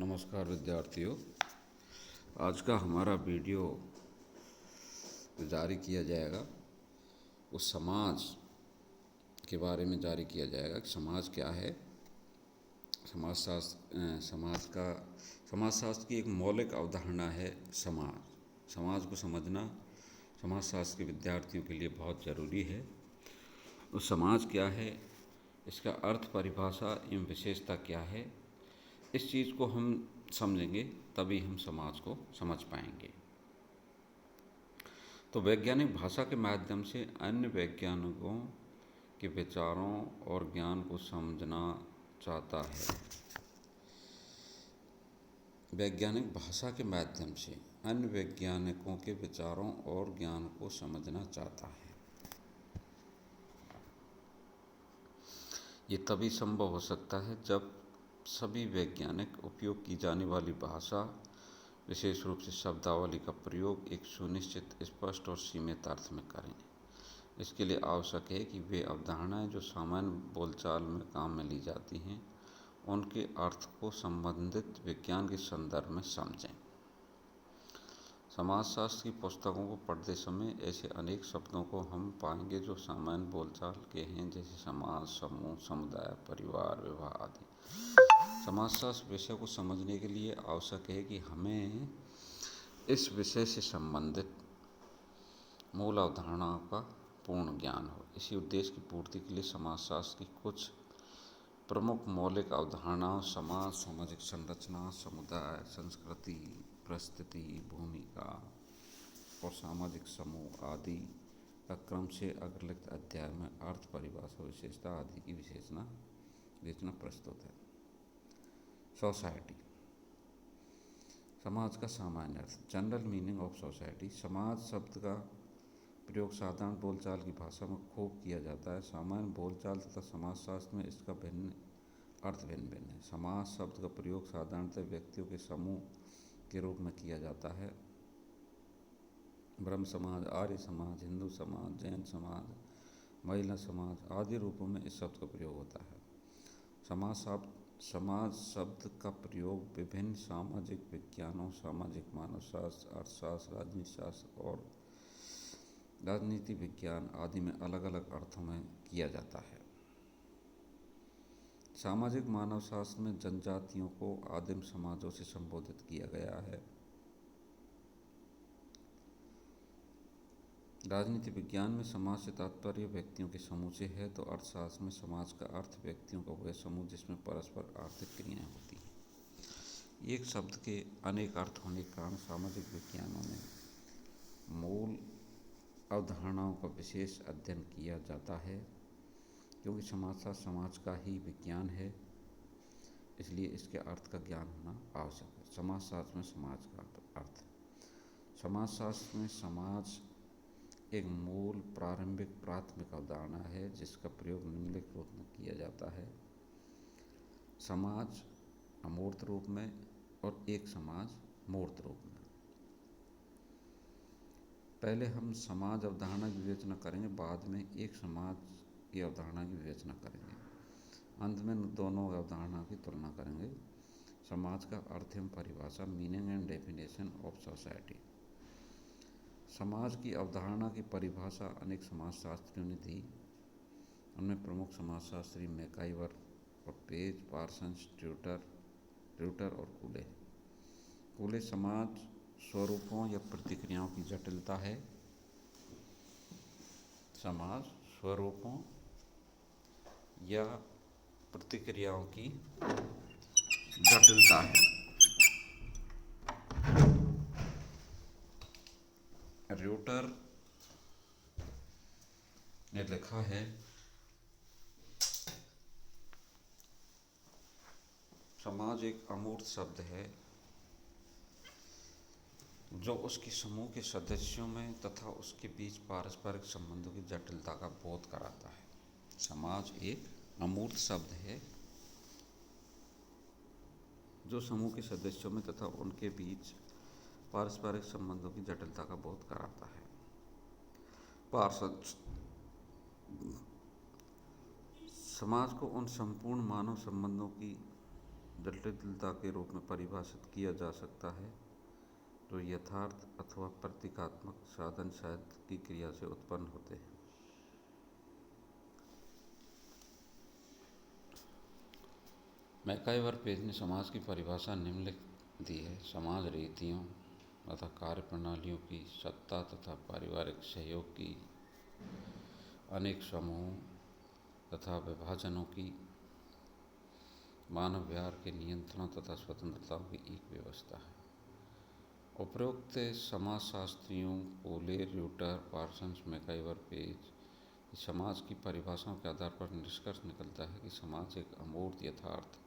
नमस्कार विद्यार्थियों। आज का हमारा वीडियो जो जारी किया जाएगा वो समाज के बारे में जारी किया जाएगा कि समाज क्या है। समाज शास्त्र की एक मौलिक अवधारणा है समाज। समाज को समझना समाज शास्त्र के विद्यार्थियों के लिए बहुत ज़रूरी है। उस समाज क्या है, इसका अर्थ, परिभाषा एवं विशेषता क्या है, इस चीज़ को हम समझेंगे तभी हम समाज को समझ पाएंगे। तो वैज्ञानिक भाषा के माध्यम से अन्य वैज्ञानिकों के विचारों और ज्ञान को समझना चाहता है। वैज्ञानिक भाषा के माध्यम से अन्य वैज्ञानिकों के विचारों और ज्ञान को समझना चाहता है। ये तभी संभव हो सकता है जब सभी वैज्ञानिक उपयोग की जाने वाली भाषा, विशेष रूप से शब्दावली का प्रयोग एक सुनिश्चित, स्पष्ट और सीमित अर्थ में करें। इसके लिए आवश्यक है कि वे अवधारणाएं जो सामान्य बोलचाल में काम में ली जाती हैं, उनके अर्थ को संबंधित विज्ञान के संदर्भ में समझें। समाजशास्त्र की पुस्तकों को पढ़ते समय ऐसे अनेक शब्दों को हम पाएंगे जो सामान्य बोलचाल के हैं, जैसे समाज, समूह, समुदाय, परिवार, विवाह आदि। समाजशास्त्र विषय को समझने के लिए आवश्यक है कि हमें इस विषय से संबंधित मूल अवधारणाओं का पूर्ण ज्ञान हो। इसी उद्देश्य की पूर्ति के लिए समाजशास्त्र की कुछ प्रमुख मौलिक अवधारणाओं समाज, सामाजिक संरचना, समुदाय, संस्कृति, परिस्थिति, भूमिका और सामाजिक समूह आदि का क्रम से अग्रलिखित अध्याय में अर्थ, परिभाषा, विशेषता आदि की विवेचना प्रस्तुत है। सोसाइटी, समाज का सामान्य अर्थ, जनरल मीनिंग ऑफ सोसाइटी। समाज शब्द का प्रयोग साधारण बोलचाल की भाषा में खूब किया जाता है। सामान्य बोलचाल तथा समाजशास्त्र में इसका अर्थ भिन्न भिन्न है। समाज शब्द का प्रयोग साधारणतः व्यक्तियों के समूह के रूप में किया जाता है। ब्रह्म समाज, आर्य समाज, हिंदू समाज, जैन समाज, महिला समाज आदि रूपों में इस शब्द का प्रयोग होता है। समाज शब्द का प्रयोग विभिन्न सामाजिक विज्ञानों, सामाजिक मानवशास्त्र, अर्थशास्त्र, राजनीति शास्त्र और राजनीति विज्ञान आदि में अलग अलग अर्थों में किया जाता है। सामाजिक मानवशास्त्र में जनजातियों को आदिम समाजों से संबोधित किया गया है। राजनीति विज्ञान में समाज से तात्पर्य व्यक्तियों के समूह से है, तो अर्थशास्त्र में समाज का अर्थ व्यक्तियों का वह समूह जिसमें परस्पर आर्थिक क्रियाएं होती हैं। एक शब्द के अनेक अर्थ होने के कारण सामाजिक विज्ञानों में मूल अवधारणाओं का विशेष अध्ययन किया जाता है। क्योंकि समाजशास्त्र समाज का ही विज्ञान है, इसलिए इसके अर्थ का ज्ञान होना आवश्यक है। समाजशास्त्र में समाज का अर्थ, समाजशास्त्र में समाज एक मूल प्राथमिक अवधारणा है जिसका प्रयोग निम्नलिखित रूप में किया जाता है। समाज अमूर्त रूप में और एक समाज मूर्त रूप में। पहले हम समाज अवधारणा की विवेचना करेंगे, बाद में एक समाज की अवधारणा की विवेचना करेंगे, अंत में दोनों अवधारणा की तुलना करेंगे। समाज का अर्थ एवं परिभाषा, meaning and definition of society. समाज की अवधारणा की परिभाषा अनेक समाजशास्त्रियों ने दी। उनमें प्रमुख समाजशास्त्री मैकाइवर और पेज, पार्सन्स, ट्यूटर और कूले समाज स्वरूपों या प्रतिक्रियाओं की जटिलता है। समाज स्वरूपों या प्रतिक्रियाओं की जटिलता है। ट्यूटर ने लिखा है, समाज एक अमूर्त शब्द है जो उसके समूह के सदस्यों में तथा उसके बीच पारस्परिक संबंधों की जटिलता का बोध कराता है। समाज एक अमूर्त शब्द है जो समूह के सदस्यों में तथा उनके बीच पारस्परिक संबंधों की जटिलता का बोध कराता है। पार्सन्स, समाज को उन संपूर्ण मानव संबंधों की जटिलता के रूप में परिभाषित किया जा सकता है जो यथार्थ अथवा प्रतीकात्मक साधन शायद की क्रिया से उत्पन्न होते हैं। मैकाइवर पेज ने समाज की परिभाषा निम्नलिखित दी है: समाज रीतियों तथा कार्य प्रणालियों की, सत्ता तथा पारिवारिक सहयोग की, अनेक समूहों तथा विभाजनों की, मानव व्यवहार के नियंत्रणों तथा स्वतंत्रताओं की एक व्यवस्था है। उपरोक्त समाजशास्त्रियों कोले, र्यूटर, पार्सन्स, मैकाइवर पेज समाज की परिभाषाओं के आधार पर निष्कर्ष निकलता है कि समाज एक अमूर्त, यथार्थ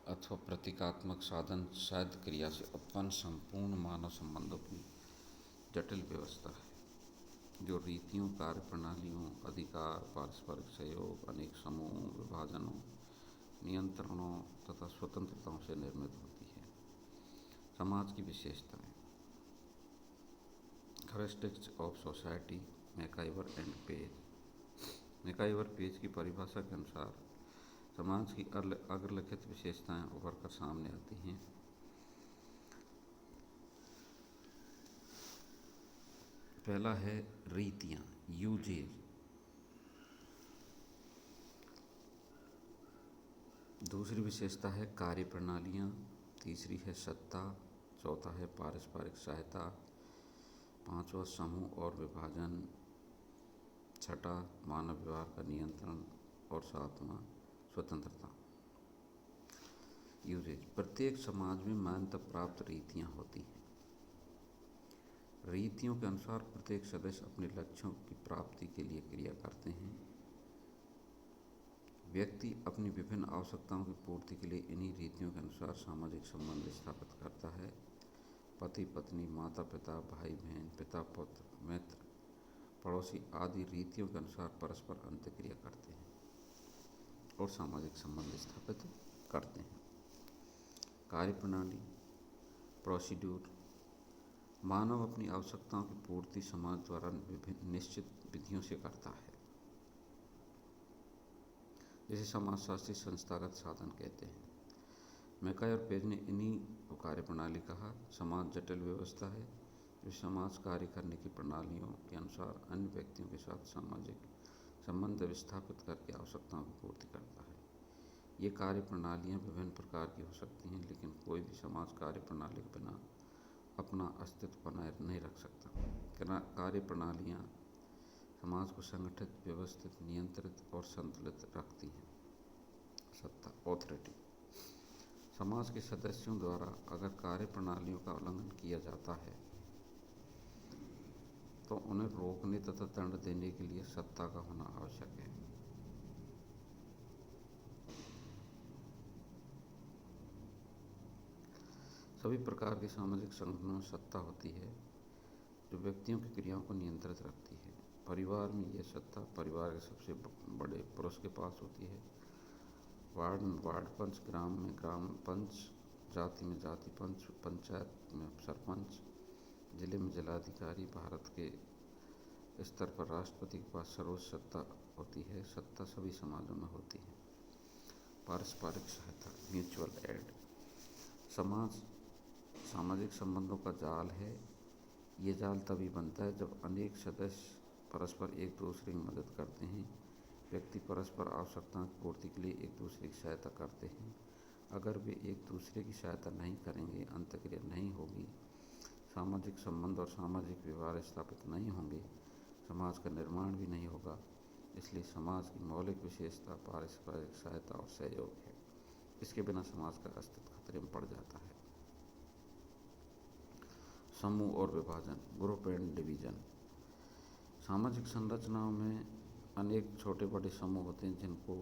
अथवा प्रतीकात्मक साधन शायद क्रिया से उत्पन्न संपूर्ण मानव संबंधों की जटिल व्यवस्था है जो रीतियों, कार्य प्रणालियों, अधिकार, पारस्परिक सहयोग, अनेक समूहों, विभाजनों, नियंत्रणों तथा स्वतंत्रताओं से निर्मित होती है। समाज की विशेषताएं। Characteristics of society, MacIver and page. MacIver page की परिभाषा के अनुसार समाज की अग्रलिखित विशेषताएं उभर कर सामने आती हैं। पहला है रीतियां, यूजेज। दूसरी विशेषता है कार्य प्रणालियां। तीसरी है सत्ता। चौथा है पारस्परिक सहायता। पांचवा समूह और विभाजन। छठा मानव व्यवहार का नियंत्रण। और सातवां स्वतंत्रता। यूजेज। प्रत्येक समाज में मान्यता प्राप्त रीतियां होती हैं। रीतियों के अनुसार प्रत्येक सदस्य अपने लक्ष्यों की प्राप्ति के लिए क्रिया करते हैं। व्यक्ति अपनी विभिन्न आवश्यकताओं की पूर्ति के लिए इन्हीं रीतियों के अनुसार सामाजिक संबंध स्थापित करता है। पति पत्नी, माता पिता, भाई बहन, पिता पुत्र, मित्र, पड़ोसी आदि रीतियों के अनुसार परस्पर अंतःक्रिया करते हैं और सामाजिक संबंध स्थापित करते हैं। कार्य प्रणाली, प्रोसीड्यूर। मानव अपनी आवश्यकताओं की पूर्ति समाज द्वारा विभिन्न निश्चित विधियों से करता है, जिसे समाजशास्त्री संस्थागत साधन कहते हैं। मैकाइवर पेज ने इन्हीं को कार्य प्रणाली कहा। समाज जटिल व्यवस्था है जो समाज कार्य करने की प्रणालियों के अनुसार अन्य व्यक्तियों के साथ सामाजिक संबंध विस्थापित करके आवश्यकताओं की पूर्ति करता है। ये कार्य प्रणालियाँ विभिन्न प्रकार की हो सकती हैं, लेकिन कोई भी समाज कार्य प्रणाली के बिना अपना अस्तित्व बनाए नहीं रख सकता। कार्य प्रणालियाँ समाज को संगठित, व्यवस्थित, नियंत्रित और संतुलित रखती हैं। सत्ता, ऑथोरिटी। समाज के सदस्यों द्वारा अगर कार्य प्रणालियों का उल्लंघन किया जाता है तो उन्हें रोकने तथा दंड देने के लिए सत्ता का होना आवश्यक है। सभी प्रकार के सामाजिक संगठनों में सत्ता होती है जो व्यक्तियों की क्रियाओं को नियंत्रित रखती है। परिवार में यह सत्ता परिवार के सबसे बड़े पुरुष के पास होती है। वार्ड में वार्ड पंच, ग्राम में ग्राम पंच, जाति में जाति पंच, पंचायत में सरपंच, जिले में जिलाधिकारी। भारत के स्तर पर राष्ट्रपति के पास सर्वोच्च सत्ता होती है। सत्ता सभी समाजों में होती है। पारस्परिक सहायता, म्यूचुअल एड। समाज सामाजिक संबंधों का जाल है। ये जाल तभी बनता है जब अनेक सदस्य परस्पर एक दूसरे की मदद करते हैं। व्यक्ति परस्पर आवश्यकताओं की पूर्ति के लिए एक दूसरे की सहायता करते हैं। अगर वे एक दूसरे की सहायता नहीं करेंगे, अंतःक्रिया नहीं होगी, सामाजिक संबंध और सामाजिक व्यवहार स्थापित नहीं होंगे, समाज का निर्माण भी नहीं होगा। इसलिए समाज की मौलिक विशेषता पारस्परिक सहायता और सहयोग है। इसके बिना समाज का अस्तित्व खतरे में पड़ जाता है। समूह और विभाजन, ग्रुप एंड डिवीजन। सामाजिक संरचनाओं में अनेक छोटे बड़े समूह होते हैं जिनको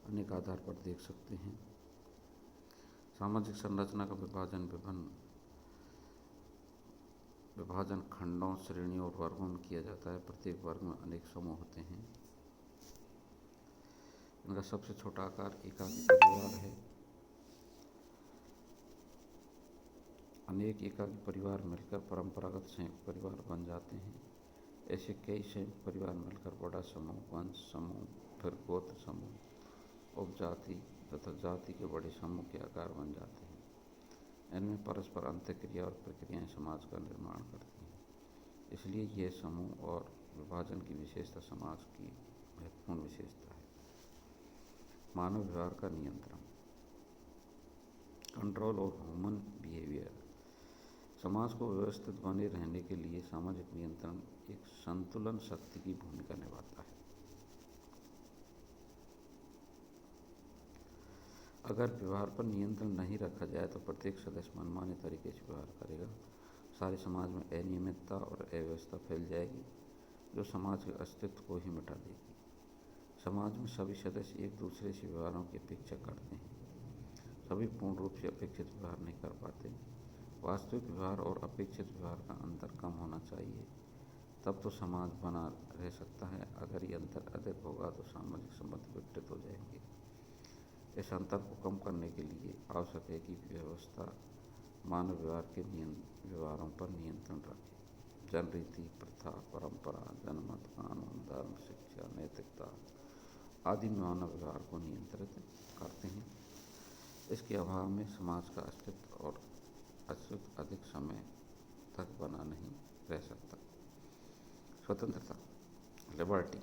अनेक आधार पर देख सकते हैं। सामाजिक संरचना का विभाजन खंडों, श्रेणियों और वर्गों में किया जाता है। प्रत्येक वर्ग में अनेक समूह होते हैं। इनका सबसे छोटा आकार एकाकी परिवार है। अनेक एकाकी परिवार मिलकर परंपरागत संयुक्त परिवार बन जाते हैं। ऐसे कई संयुक्त परिवार मिलकर बड़ा समूह, वंश समूह, फिर गोत्र समूह, उपजाति, तथा जाति के बड़े समूह के आकार बन जाते हैं। इनमें परस्पर अंतःक्रिया और प्रक्रियाएं समाज का निर्माण करती हैं। इसलिए ये समूह और विभाजन की विशेषता समाज की महत्वपूर्ण विशेषता है। मानव व्यवहार का नियंत्रण, कंट्रोल और ह्यूमन बिहेवियर। समाज को व्यवस्थित बने रहने के लिए सामाजिक नियंत्रण एक संतुलन शक्ति की भूमिका निभाता है। अगर व्यवहार पर नियंत्रण नहीं रखा जाए तो प्रत्येक सदस्य मनमाने तरीके से व्यवहार करेगा। सारे समाज में अनियमितता और अव्यवस्था फैल जाएगी जो समाज के अस्तित्व को ही मिटा देगी। समाज में सभी सदस्य एक दूसरे से व्यवहारों की अपेक्षा करते हैं। सभी पूर्ण रूप से अपेक्षित व्यवहार नहीं कर पाते। वास्तविक व्यवहार और अपेक्षित व्यवहार का अंतर कम होना चाहिए, तब तो समाज बना रह सकता है। अगर ये अंतर अधिक होगा तो सामाजिक संबंध विकटित हो जाएंगे। इस अंतर को कम करने के लिए आवश्यक है कि व्यवस्था मानव व्यवहारों पर नियंत्रण रखे। जनरीति, प्रथा, परंपरा, जनमत, कानून, धर्म, शिक्षा, नैतिकता आदि मानव व्यवहार को नियंत्रित करते हैं। इसके अभाव में समाज का अस्तित्व अधिक समय तक बना नहीं रह सकता। स्वतंत्रता, लिबर्टी।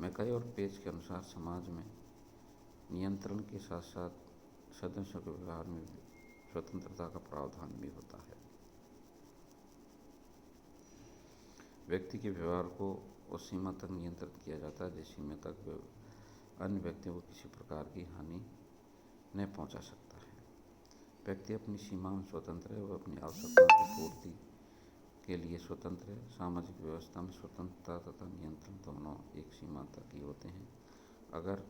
मैकॉय और पेज के अनुसार समाज में नियंत्रण के साथ साथ सदस्यों के व्यवहार में स्वतंत्रता का प्रावधान भी होता है। व्यक्ति के व्यवहार को उस सीमा तक नियंत्रित किया जाता है जिस सीमा तक अन्य व्यक्तियों को किसी प्रकार की हानि न पहुंचा सकता है। व्यक्ति अपनी सीमा में स्वतंत्र है, वह अपनी आवश्यकताओं की पूर्ति के लिए स्वतंत्र है। सामाजिक व्यवस्था में स्वतंत्रता तथा नियंत्रण दोनों एक सीमा तक ही होते हैं। अगर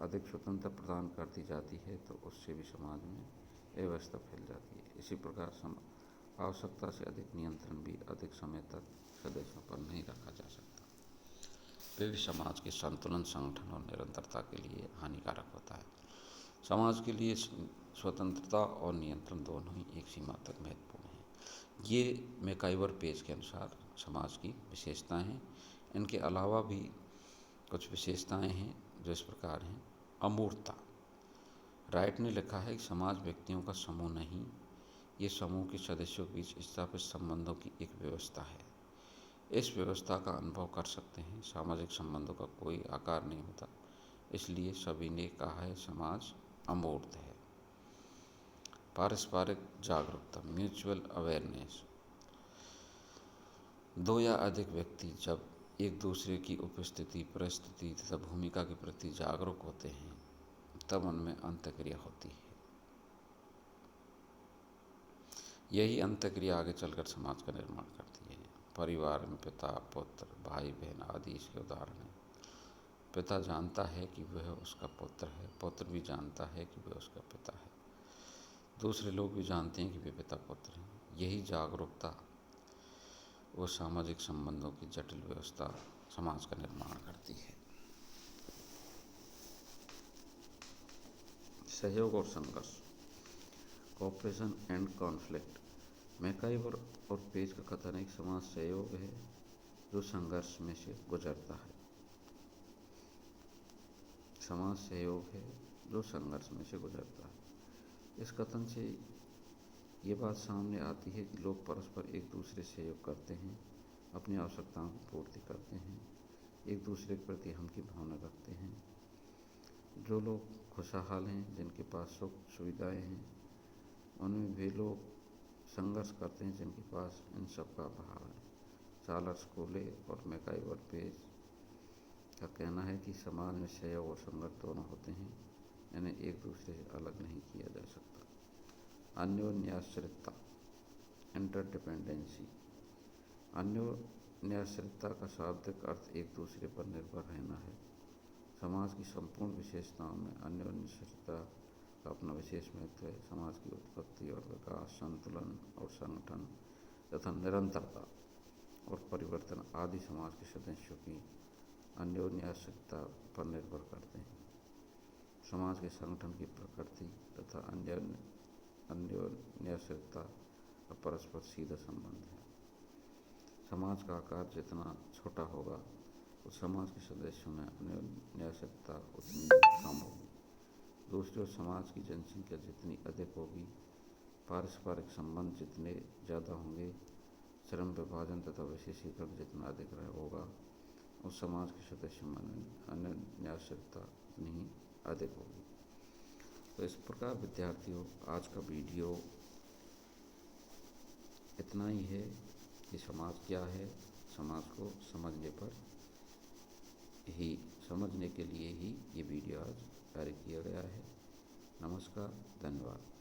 अधिक स्वतंत्रता प्रदान कर दी जाती है तो उससे भी समाज में अव्यवस्था फैल जाती है। इसी प्रकार आवश्यकता से अधिक नियंत्रण भी अधिक समय तक सदस्यों पर नहीं रखा जा सकता। वे भी समाज के संतुलन, संगठन और निरंतरता के लिए हानिकारक होता है। समाज के लिए स्वतंत्रता और नियंत्रण दोनों ही एक सीमा तक महत्वपूर्ण हैं। ये मैकॉय और पेज के अनुसार समाज की विशेषताएं हैं। इनके अलावा भी कुछ विशेषताएं हैं जो इस प्रकार हैं। अमूर्तता। राइट ने लिखा है कि समाज व्यक्तियों का समूह नहीं, ये समूह के सदस्यों के बीच स्थापित संबंधों की एक व्यवस्था है। इस व्यवस्था का अनुभव कर सकते हैं। सामाजिक संबंधों का कोई आकार नहीं होता, इसलिए सभी ने कहा है समाज अमूर्त है। पारस्परिक जागरूकता, म्यूचुअल अवेयरनेस। दो या अधिक व्यक्ति जब एक दूसरे की उपस्थिति, परिस्थिति तथा भूमिका के प्रति जागरूक होते हैं तब उनमें अंतःक्रिया होती है। यही अंतःक्रिया आगे चलकर समाज का निर्माण करती है। परिवार में पिता, पुत्र, भाई, बहन आदि इसके उदाहरण हैं। पिता जानता है कि वह उसका पुत्र है, पुत्र भी जानता है कि वह उसका पिता है, दूसरे लोग भी जानते हैं कि वे पिता पुत्र हैं। यही जागरूकता वो सामाजिक संबंधों की जटिल व्यवस्था समाज का निर्माण करती है। सहयोग और संघर्ष, कोऑपरेशन एंड कॉन्फ्लिक्ट। मैकॉय और पेज का कथन है कि समाज सहयोग है जो संघर्ष में से गुजरता है। समाज सहयोग है जो संघर्ष में से गुजरता है। इस कथन से ये बात सामने आती है कि लोग परस्पर एक दूसरे से सहयोग करते हैं, अपनी आवश्यकताओं की पूर्ति करते हैं, एक दूसरे के प्रति हम की भावना रखते हैं। जो लोग खुशहाल हैं, जिनके पास सुख सुविधाएं हैं, उनमें वे लोग संघर्ष करते हैं जिनके पास इन सब का अभाव है। चार्ल्स कोले और मैकॉय और पेज का कहना है कि समाज में सहयोग और संघर्ष दोनों होते हैं, इन्हें एक दूसरे से अलग नहीं किया जा सकता। अन्योन्याश्रितता, इंटरडिपेंडेंसी। अन्योन्याश्रितता का शाब्दिक अर्थ एक दूसरे पर निर्भर रहना है। समाज की संपूर्ण विशेषताओं में अन्योन्याश्रितता का अपना विशेष महत्व है। समाज की उत्पत्ति और विकास, संतुलन और संगठन तथा निरंतरता और परिवर्तन आदि समाज के सदस्यों की अन्योन्याश्रितता पर निर्भर करते हैं। समाज के संगठन की प्रकृति तथा अन्योन्याश्रितता का परस्पर सीधा संबंध है। समाज का आकार जितना छोटा होगा उस समाज के सदस्यों में अन्योन्याश्रितता उतनी कम होगी। दूसरी ओर समाज की जनसंख्या जितनी अधिक होगी, पारस्परिक संबंध जितने ज़्यादा होंगे, श्रम विभाजन तथा विशेषीकरण जितना अधिक होगा, उस समाज के सदस्यों में अन्यायिकता उतनी ही अधिक होगी। तो इस प्रकार विद्यार्थियों, आज का वीडियो इतना ही है कि समाज क्या है, समाज को समझने के लिए ही ये वीडियो आज तैयार किया गया है। नमस्कार, धन्यवाद।